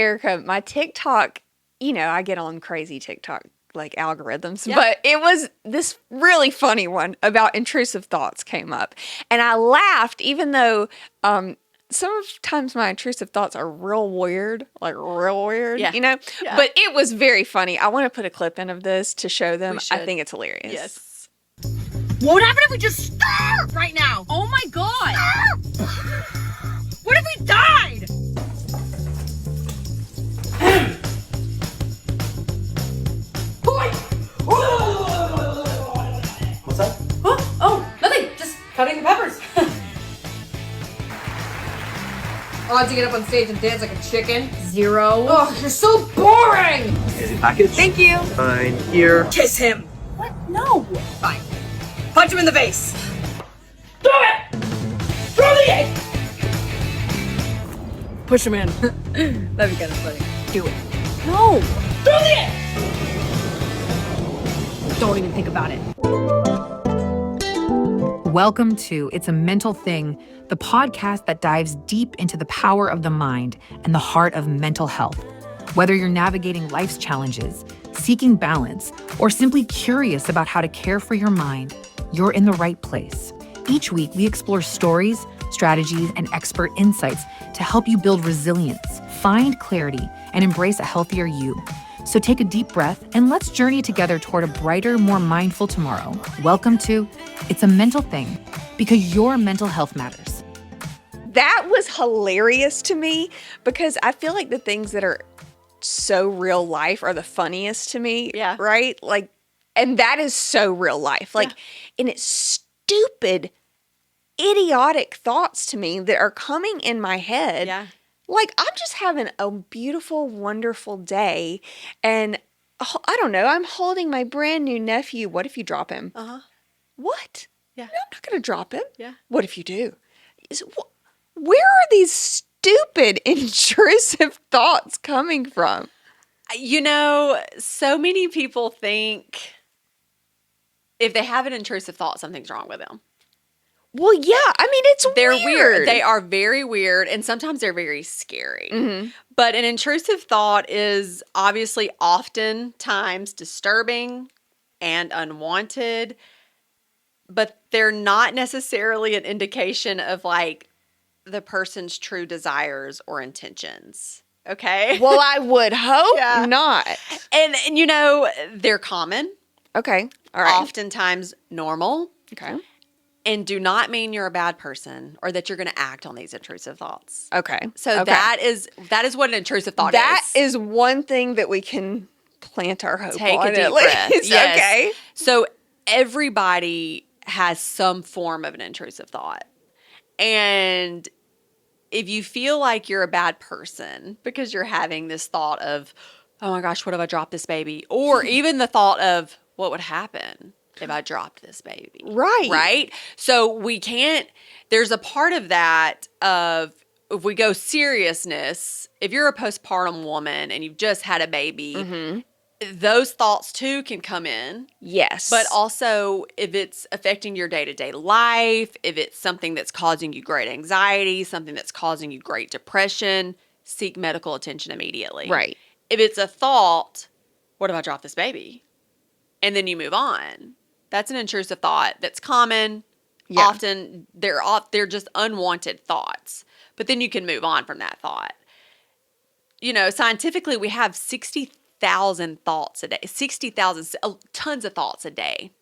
Erica, my TikTok, I get on crazy TikTok like algorithms, but it was this really funny one about intrusive thoughts came up. And I laughed, even though sometimes my intrusive thoughts are real weird, But it was very funny. I want to put a clip in of this to show them. I think it's hilarious. Yes. What would happen if we just start right now? Oh my God. What if we died? What's that? Huh? Oh, nothing. Just cutting the peppers. Odds to get up on stage and dance like a chicken? 0. Oh, you're so boring! Here's your package. Thank you. Fine. Here. Kiss him! What? No. Fine. Punch him in the face! Do it! Throw the egg! Push him in. That'd be kind of funny. Do it. No. Throw the egg! Don't even think about it. Welcome to It's a Mental Thing, the podcast that dives deep into the power of the mind and the heart of mental health. Whether you're navigating life's challenges, seeking balance, or simply curious about how to care for your mind, you're in the right place. Each week, we explore stories, strategies, and expert insights to help you build resilience, find clarity, and embrace a healthier you. So take a deep breath and let's journey together toward a brighter, more mindful tomorrow. Welcome to It's a Mental Thing, because your mental health matters. That was hilarious to me because I feel like the things that are so real life are the funniest to me. Yeah. Right? And that is so real life. And it's stupid, idiotic thoughts to me that are coming in my head. Yeah. I'm just having a beautiful, wonderful day. And I don't know, I'm holding my brand new nephew. What if you drop him? Uh-huh. What? Yeah. No, I'm not going to drop him. Yeah. What if you do? Where are these stupid, intrusive thoughts coming from? So many people think if they have an intrusive thought, something's wrong with them. Well, yeah. I mean, They're weird. weird. They are very weird, and sometimes they're very scary. Mm-hmm. But an intrusive thought is obviously oftentimes disturbing and unwanted, but they're not necessarily an indication of the person's true desires or intentions. Okay? Well, I would hope Yeah. not. And they're common, Okay. All right. oftentimes normal, Okay. and do not mean you're a bad person or that you're going to act on these intrusive thoughts. Okay. So Okay. that is what an intrusive thought That is. is one thing that we can plant our hope Take on. a deep at breath. least. Yes. Okay. So everybody has some form of an intrusive thought. And if you feel like you're a bad person because you're having this thought of, oh my gosh, what if I drop this baby? Or even the thought of, what would happen if I dropped this baby? Right. Right? So there's a part of that of, if we go seriousness, if you're a postpartum woman and you've just had a baby, Mm-hmm. those thoughts too can come in. Yes. But also, if it's affecting your day-to-day life, if it's something that's causing you great anxiety, something that's causing you great depression, seek medical attention immediately. Right. If it's a thought, what if I drop this baby? And then you move on. That's an intrusive thought that's common. Yeah. Often they're just unwanted thoughts. But then you can move on from that thought. Scientifically, we have 60,000 thoughts a day, 60,000, tons of thoughts a day.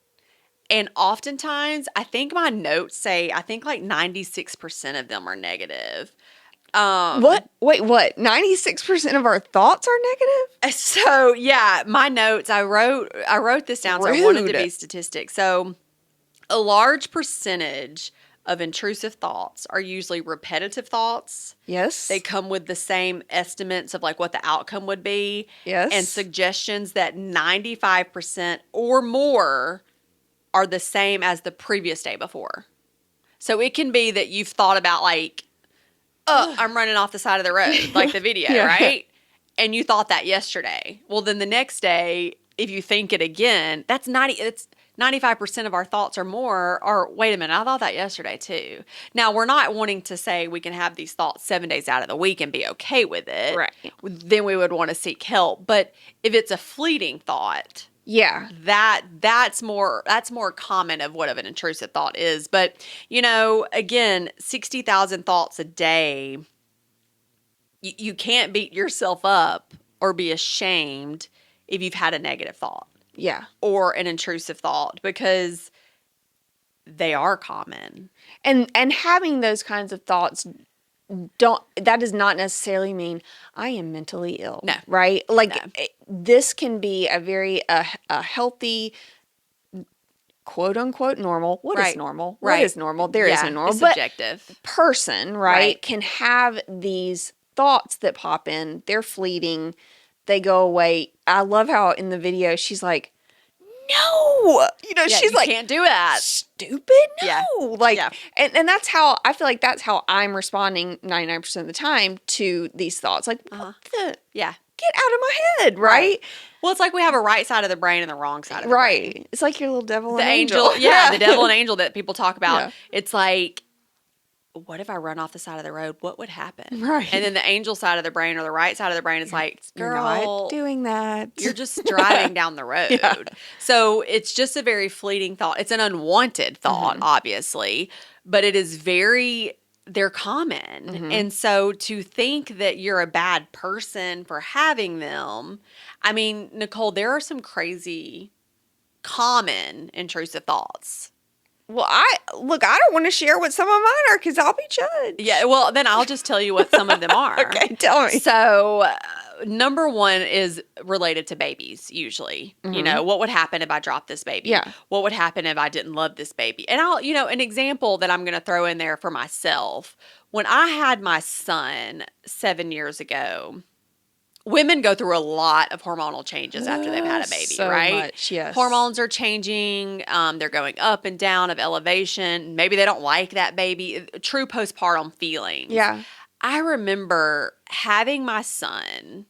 And oftentimes, I think my notes say, 96% of them are negative. What? Wait, what? 96% of our thoughts are negative? So, yeah, my notes, I wrote this down, so I wanted to Rude. be statistic. So, a large percentage of intrusive thoughts are usually repetitive thoughts. Yes. They come with the same estimates of what the outcome would be. Yes. And suggestions that 95% or more are the same as the previous day before. So it can be that you've thought about I'm running off the side of the road, like the video, Yeah. right? And you thought that yesterday. Well, then the next day, if you think it again, it's 95% of our thoughts or more are, wait a minute, I thought that yesterday too. Now, we're not wanting to say we can have these thoughts 7 days out of the week and be okay with it. Right. Then we would want to seek help. But if it's a fleeting thought, Yeah. that's more common of what of an intrusive thought is. But, again, 60,000 thoughts a day, you can't beat yourself up or be ashamed if you've had a negative thought. Yeah. Or an intrusive thought, because they are common. And having those kinds of thoughts that does not necessarily mean I am mentally ill. No. Right? Like No. this can be a very a healthy, quote unquote normal. What is Right. normal? Right. What is normal? There is no normal. It's But subjective. person, right, can have these thoughts that pop in. They're fleeting. They go away. I love how in the video she's like, no, she's you like, can't do that. stupid. No, Yeah. like, Yeah. and that's how I feel like that's how I'm responding 99% of the time to these thoughts. Like, what the? Yeah. Get out of my head, right? Well, it's like we have a right side of the brain and the wrong side of the brain. Right. It's like your little devil The and angel, yeah, the devil and angel that people talk about. Yeah. It's like, what if I run off the side of the road? What would happen? Right. And then the angel side of the brain or the right side of the brain is like, You're girl, not doing that. you're just driving down the road. Yeah. So it's just a very fleeting thought. It's an unwanted thought, obviously, but it is they're common. And so to think that you're a bad person for having them, I mean, Nicole, there are some crazy, common intrusive thoughts. Well, I don't want to share what some of mine are because I'll be judged. Yeah, well, then I'll just tell you what some of them are. Okay, tell me. So, number one is related to babies, usually. What would happen if I dropped this baby? Yeah. What would happen if I didn't love this baby? And an example that I'm going to throw in there for myself. When I had my son 7 years ago, women go through a lot of hormonal changes after they've had a baby, so right? much, yes. Hormones are changing. They're going up and down of elevation. Maybe they don't like that baby. True postpartum feelings. Yeah. I remember having my son,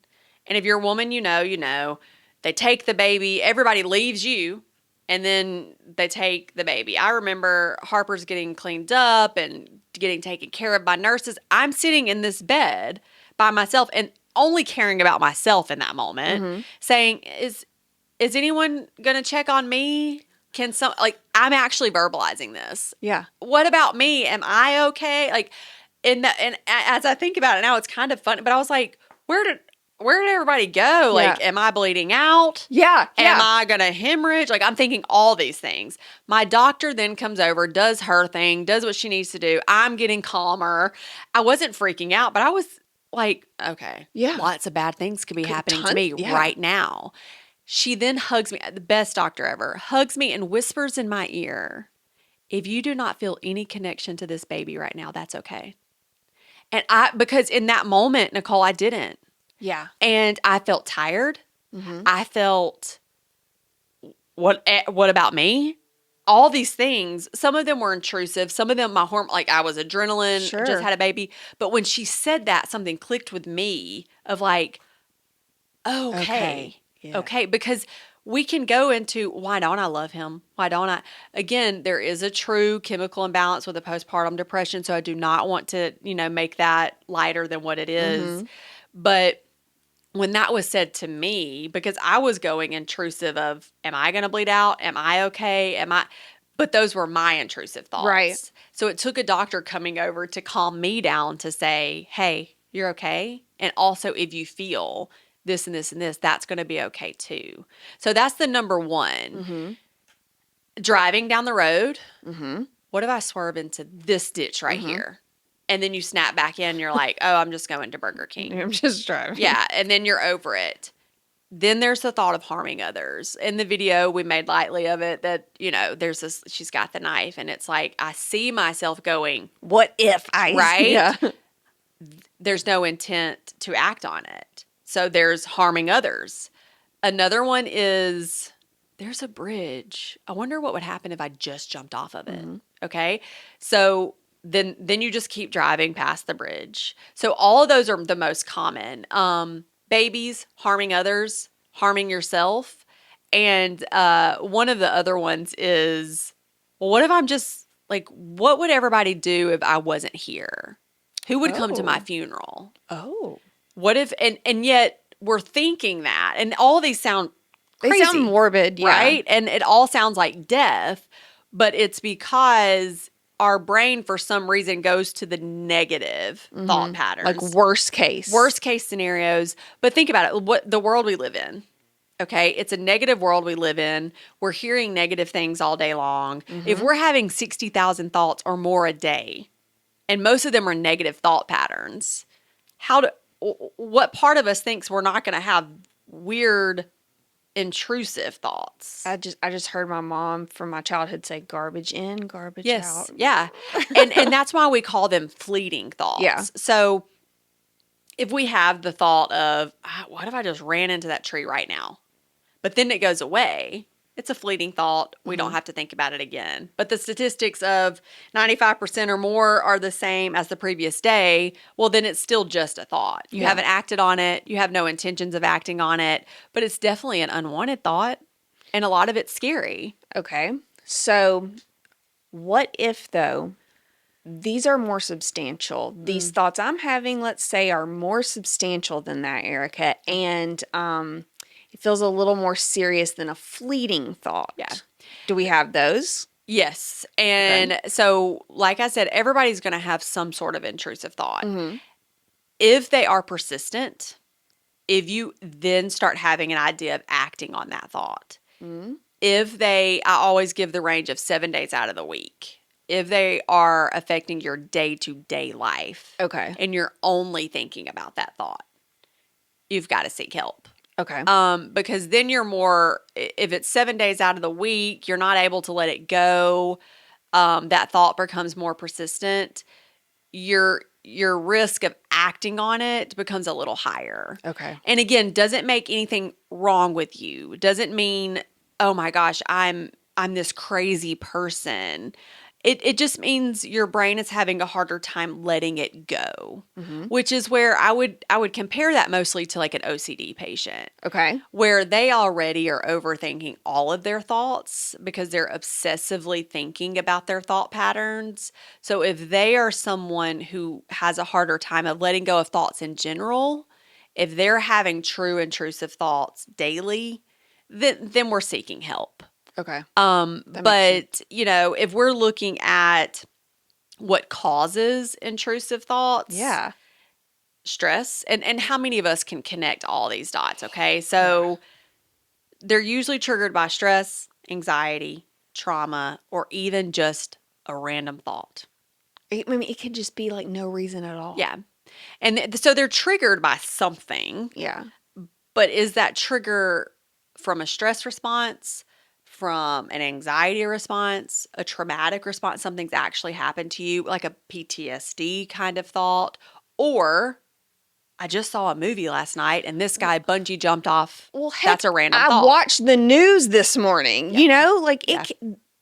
and if you're a woman, they take the baby. Everybody leaves you, and then they take the baby. I remember Harper's getting cleaned up and getting taken care of by nurses. I'm sitting in this bed by myself and only caring about myself in that moment, saying, is anyone going to check on me? I'm actually verbalizing this. Yeah. What about me? Am I okay? And as I think about it now, it's kind of funny, but I was like, where did everybody go? Like, am I bleeding out? Yeah. Am I going to hemorrhage? I'm thinking all these things. My doctor then comes over, does her thing, does what she needs to do. I'm getting calmer. I wasn't freaking out, but I was like, okay, lots of bad things could be happening to me right now. She then hugs me, the best doctor ever, hugs me and whispers in my ear, if you do not feel any connection to this baby right now, that's okay. And because in that moment, Nicole, I didn't. Yeah. And I felt tired. I felt, what about me? All these things, some of them were intrusive. Some of them, my hormone, I was adrenaline, just had a baby. But when she said that, something clicked with me of like, okay. Because we can go into, why don't I love him? Why don't I? Again, there is a true chemical imbalance with the postpartum depression. So I do not want to, make that lighter than what it is. But when that was said to me, because I was going intrusive of, am I going to bleed out? Am I okay? But those were my intrusive thoughts. Right. So it took a doctor coming over to calm me down to say, hey, you're okay. And also if you feel this and this and this, that's going to be okay too. So that's the number one. Driving down the road. What if I swerve into this ditch right here? And then you snap back in, you're like, oh, I'm just going to Burger King. I'm just driving. Yeah, and then you're over it. Then there's the thought of harming others. In the video, we made lightly of it that, there's this, she's got the knife, and it's like, I see myself going, What if I... right? Yeah. There's no intent to act on it. So there's harming others. Another one is, there's a bridge. I wonder what would happen if I just jumped off of it. Okay? So then you just keep driving past the bridge. So all of those are the most common. Babies, harming others, harming yourself. And one of the other ones is, well, what if I'm just like, what would everybody do if I wasn't here? Who would come to my funeral? Oh. What if, and yet we're thinking that, and all these sound They crazy, sound morbid, yeah. right? And it all sounds like death, but it's because our brain, for some reason, goes to the negative thought patterns. Like worst case scenarios. But think about it, what the world we live in. Okay, it's a negative world we live in. We're hearing negative things all day long. If we're having 60,000 thoughts or more a day, and most of them are negative thought patterns, what part of us thinks we're not going to have weird, intrusive thoughts? I just heard my mom from my childhood say garbage in, garbage out. Yeah. And that's why we call them fleeting thoughts. Yeah. So if we have the thought of, what if I just ran into that tree right now? But then it goes away. It's a fleeting thought. We don't have to think about it again. But the statistics of 95% or more are the same as the previous day. Well, then it's still just a thought. You haven't acted on it. You have no intentions of acting on it. But it's definitely an unwanted thought. And a lot of it's scary. Okay. So what if, though, these are more substantial? These thoughts I'm having, let's say, are more substantial than that, Erica. And it feels a little more serious than a fleeting thought. Yeah. Do we have those? Yes. And so, like I said, everybody's going to have some sort of intrusive thought. If they are persistent, if you then start having an idea of acting on that thought, I always give the range of 7 days out of the week. If they are affecting your day-to-day life, Okay. and you're only thinking about that thought, you've got to seek help. Okay. Because then you're more, if it's 7 days out of the week, you're not able to let it go. That thought becomes more persistent. Your risk of acting on it becomes a little higher. Okay. And again, doesn't make anything wrong with you. Doesn't mean, oh my gosh, I'm this crazy person. It just means your brain is having a harder time letting it go, which is where I would compare that mostly to like an OCD patient. Okay. Where they already are overthinking all of their thoughts because they're obsessively thinking about their thought patterns. So if they are someone who has a harder time of letting go of thoughts in general, if they're having true intrusive thoughts daily, then we're seeking help. Okay. But you know, if we're looking at what causes intrusive thoughts, Yeah. stress, and how many of us can connect all these dots? Okay, so they're usually triggered by stress, anxiety, trauma, or even just a random thought. I mean, it could just be like no reason at all. Yeah, and so they're triggered by something. Yeah. But is that trigger from a stress response, from an anxiety response, a traumatic response, something's actually happened to you, like a PTSD kind of thought, or I just saw a movie last night and this guy bungee jumped off. Well, heck, that's a random I thought. watched the news this morning. You know, like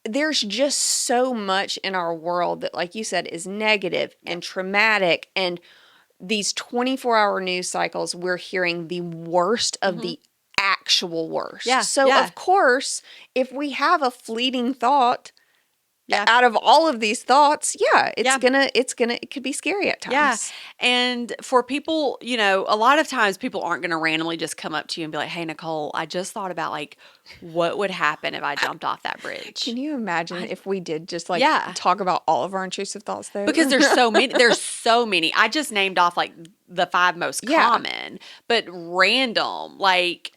there's just so much in our world that, like you said, is negative and traumatic. And these 24-hour news cycles, we're hearing the worst of the actual worst. Yeah, So yeah. of course, if we have a fleeting thought out of all of these thoughts, it could be scary at times. Yeah. And for people, you know, a lot of times people aren't going to randomly just come up to you and be like, hey, Nicole, I just thought about like what would happen if I jumped off that bridge. Can you imagine if we did just like Yeah. talk about all of our intrusive thoughts though? Because there's so many. There's so many. I just named off like the 5 most common, but random. Like,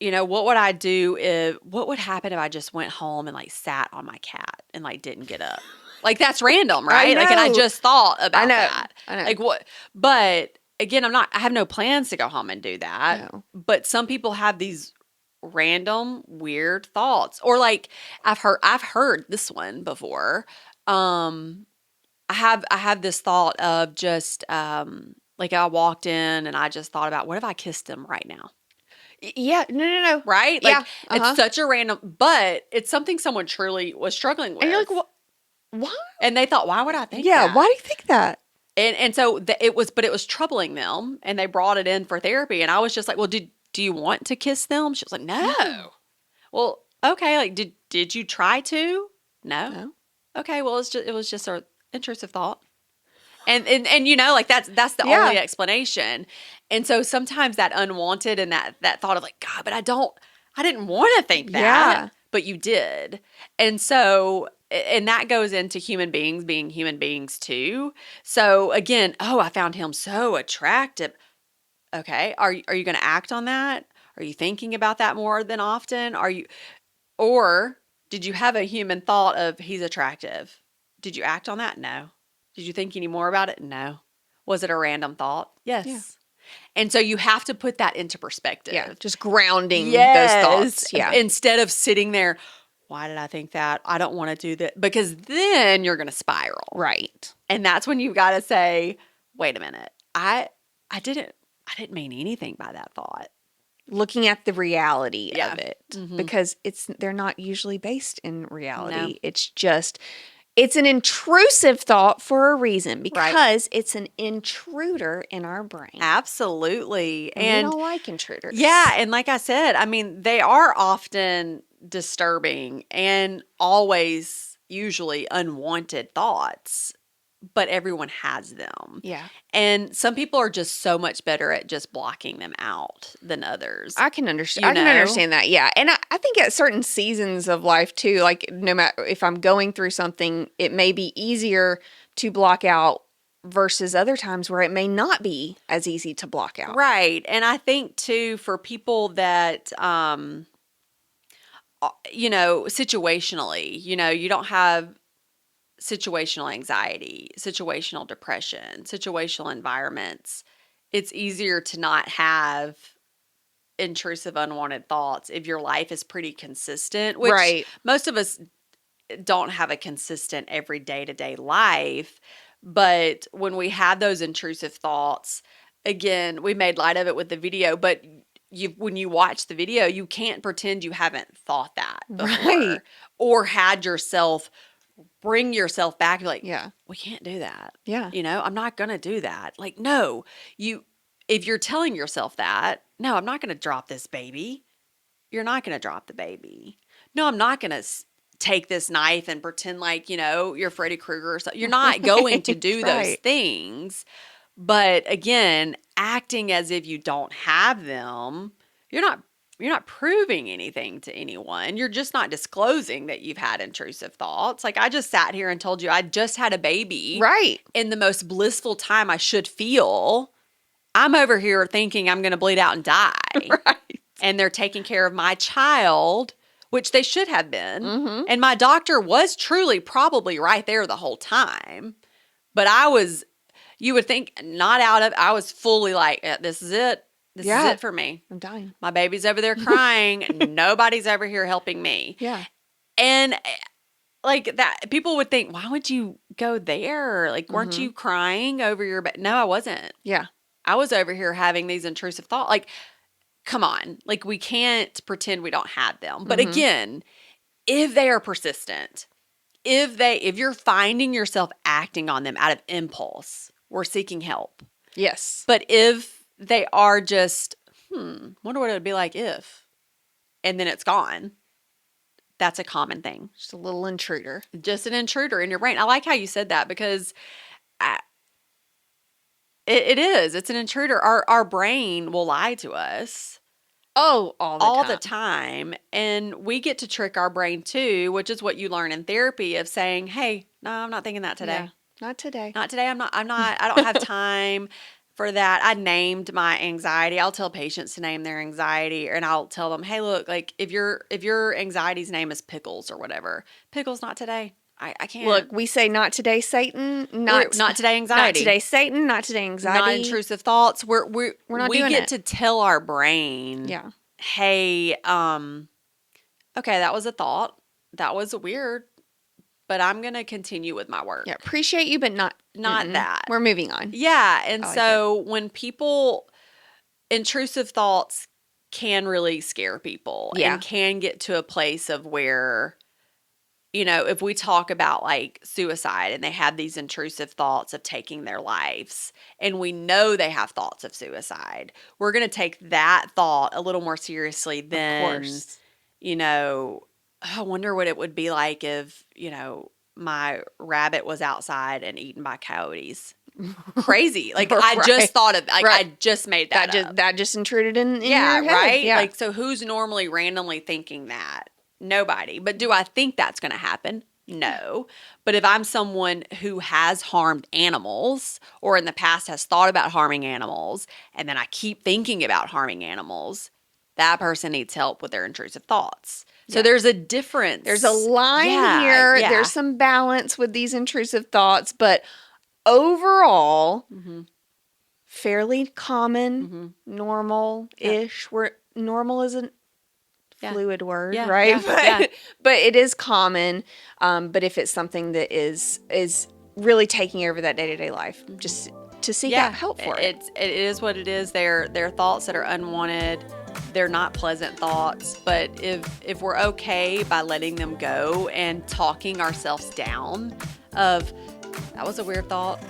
you know, what would happen if I just went home and like sat on my cat and like didn't get up? Like that's random, right? Like, and I just thought about that. I know. Like what? But again, I have no plans to go home and do that. No. But some people have these random weird thoughts, or like I've heard this one before. I have this thought of just like I walked in and I just thought about, what if I kissed him right now? Yeah, no. Right? Like, Yeah. it's such a random, but it's something someone truly was struggling with. And you're like, what? And they thought, why would I think Yeah, that? why do you think that? And so it was troubling them, and they brought it in for therapy. And I was just like, well, do you want to kiss them? She was like, no. Well, okay, like did you try to? No. No. Okay, well it was just an intrusive thought. And you know, like that's the Yeah. only explanation. And so sometimes that unwanted and that thought of like, God, but I didn't want to think that. Yeah. But you did. And so and that goes into human beings being human beings too. So again, oh, I found him so attractive. Okay. Are you going to act on that? Are you thinking about that more than often? Or did you have a human thought of he's attractive? Did you act on that? No. Did you think any more about it? No. Was it a random thought? Yes. Yeah. And so you have to put that into perspective. Yeah. Just grounding Yes. those thoughts. Yeah. Instead of sitting there, why did I think that? I don't want to do that. Because then you're going to spiral. Right. And that's when you've got to say, wait a minute. I didn't mean anything by that thought. Looking at the reality Yeah. of it, Mhm. because they're not usually based in reality. No. It's an intrusive thought for a reason, Right. because it's an intruder in our brain. Absolutely. And we don't like intruders. yeah, and like I said, I mean, they are often disturbing and always usually unwanted thoughts, but everyone has them. Yeah. And some people are just so much better at just blocking them out than others. I can understand. You I can know? understand that. Yeah. And I think at certain seasons of life too, like no matter if I'm going through something, it may be easier to block out versus other times where it may not be as easy to block out. Right. And I think too, for people that, you know, situationally, you know, you don't have situational anxiety, situational depression, situational environments, it's easier to not have intrusive, unwanted thoughts if your life is pretty consistent, which Right. most of us don't have a consistent every day-to-day life. But when we have those intrusive thoughts, again, we made light of it with the video, but when you watch the video, you can't pretend you haven't thought that before, Right. or had yourself bring yourself back and be like, Yeah. we can't do that. Yeah. You know, I'm not going to do that. Like, no, if you're telling yourself that, no, I'm not going to drop this baby. You're not going to drop the baby. No, I'm not going to take this knife and pretend like, you know, you're Freddy Krueger or something. You're not going to do those Right. things. But again, acting as if you don't have them, you're not proving anything to anyone. You're just not disclosing that you've had intrusive thoughts. Like I just sat here and told you I just had a baby. Right. In the most blissful time I should feel. I'm over here thinking I'm going to bleed out and die. Right. And they're taking care of my child, which they should have been. Mm-hmm. And my doctor was truly probably right there the whole time. But you would think I was fully like, this is it. This is it for me. I'm dying. My baby's over there crying. Nobody's over here helping me. Yeah. And like that, people would think, why would you go there? Like, weren't you crying over your baby? No, I wasn't. Yeah. I was over here having these intrusive thoughts. Like, come on. Like, we can't pretend we don't have them. But again, if they are persistent, if you're finding yourself acting on them out of impulse, we're seeking help. Yes. But if they are just, wonder what it would be like if, and then it's gone, that's a common thing. Just a little intruder. Just an intruder in your brain. I like how you said that because it is. It's an intruder. Our brain will lie to us. Oh, all the time. And we get to trick our brain too, which is what you learn in therapy of saying, hey, no, I'm not thinking that today. Yeah. Not today. Not today. I don't have time for that. I named my anxiety. I'll tell patients to name their anxiety and I'll tell them, hey, look, like if your anxiety's name is Pickles or whatever, Pickles, not today. I can't. Look, we say not today, Satan. Not today, anxiety. Not today, Satan. Not today, anxiety. Not intrusive thoughts. We're not we doing get it. to tell our brain, Yeah. hey, okay, that was a thought. That was weird, but I'm going to continue with my work. Yeah. Appreciate you, but not that. We're moving on. Yeah. And I like so when intrusive thoughts can really scare people Yeah. and can get to a place of where, you know, if we talk about like suicide and they have these intrusive thoughts of taking their lives and we know they have thoughts of suicide, we're going to take that thought a little more seriously than, course. I wonder what it would be like if, my rabbit was outside and eaten by coyotes. Crazy. Like I Right. just thought of, like Right. I just made that up. That just intruded in Yeah, your head. right? Yeah. Like, so who's normally randomly thinking that? Nobody. But do I think that's going to happen? No. But if I'm someone who has harmed animals or in the past has thought about harming animals, and then I keep thinking about harming animals, that person needs help with their intrusive thoughts. So there's a difference. There's a line here. Yeah. There's some balance with these intrusive thoughts, but overall, fairly common, normal-ish. Where normal is a fluid word, Yeah, right? yeah. But it is common. But if it's something that is really taking over that day-to-day life, just to seek out help for it. It is what it is. They're thoughts that are unwanted. They're not pleasant thoughts, but if we're okay by letting them go and talking ourselves down of, that was a weird thought,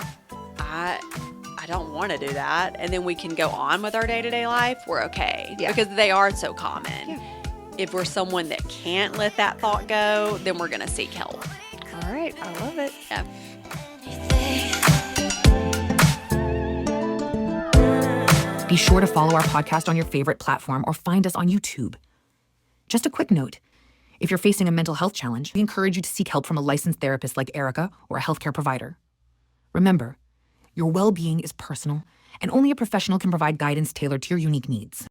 I don't want to do that, and then we can go on with our day-to-day life, we're okay. Yeah. Because they are so common. Yeah. If we're someone that can't let that thought go, then we're going to seek help. All right. I love it. Yeah. Be sure to follow our podcast on your favorite platform or find us on YouTube. Just a quick note. If you're facing a mental health challenge, we encourage you to seek help from a licensed therapist like Erica or a healthcare provider. Remember, your well-being is personal, and only a professional can provide guidance tailored to your unique needs.